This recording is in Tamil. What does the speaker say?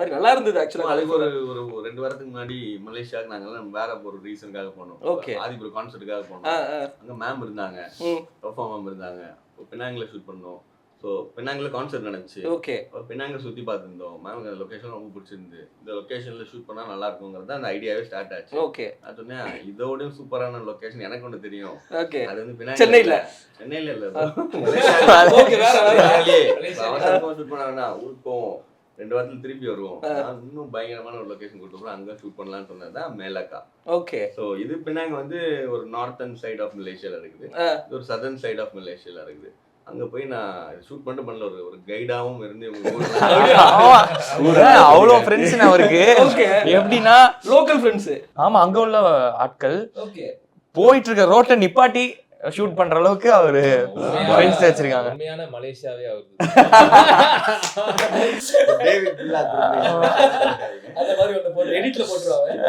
மாதிரி நல்லா இருந்தது ஆக்சுவலா. அதுக்கு ஒரு 2 வாரத்துக்கு முன்னாடி மலேசியாவுக்கு நாங்கெல்லாம் வேற ஒரு ரீசனுக்காக போனோம். ஆதிபுரம் கான்சர்ட்டுக்காக போனோம். அங்க மேம் இருந்தாங்க, பெர்ஃபார்ம் மேம் இருந்தாங்க. பினாங்கில் ஷூட் பண்ணோம். ஸோ பினாங்கில் கான்சர்ட் நடந்துச்சு. பினாங்கில் சுற்றி பார்த்துருந்தோம். மேம் அந்த லொக்கேஷன் ரொம்ப பிடிச்சிருந்து, இந்த லொக்கேஷனில் ஷூட் பண்ணால் நல்லா இருக்குங்கிறது அந்த ஐடியாவே ஸ்டார்ட் ஆச்சு. நான் சொன்னேன் இதோடய சூப்பரான லொக்கேஷன் எனக்கு ஒன்று தெரியும். அது வந்து பினாங்கி சென்னையில் இல்லை, ஷூட் பண்ணாங்கன்னா ஊருக்கு போவோம், 2 வாரத்துல திருப்பி வருவோம். இன்னும் பயங்கரமான ஒரு லொகேஷன் கூட்டு போறோம், அங்க ஷூட் பண்ணலாம்னு சொன்னதுதான் மேலக்கா. சோ இது பின்னாங்க வந்து ஒரு நார்த்தன் சைட் ஆஃப் மலேசியால இருக்குது, இது ஒரு சதர்ன் சைட் ஆஃப் மலேசியால இருக்குது. அங்க போய் நான் ஷூட் பண்ணிட்டு பண்ணல, ஒரு கைடாவும் இருந்து அவ்வளோ ஃப்ரெண்ட்ஸ் அவருக்கு. எப்படின்னா லோக்கல் ஃப்ரெண்ட்ஸ். ஆமா, அங்க உள்ள ஆட்கள் போயிட்டு இருக்க ரோட்ல நிப்பாட்டி ஷூட் பண்ற அளவுக்கு அவரு ஃப்ரெண்ட்ஸ் வச்சிருக்காங்க. உண்மையான மலேசியாவே அவரு. அந்த மாதிரி ஒண்ணு போட்டு எடிட்ல போட்டுருவாங்க.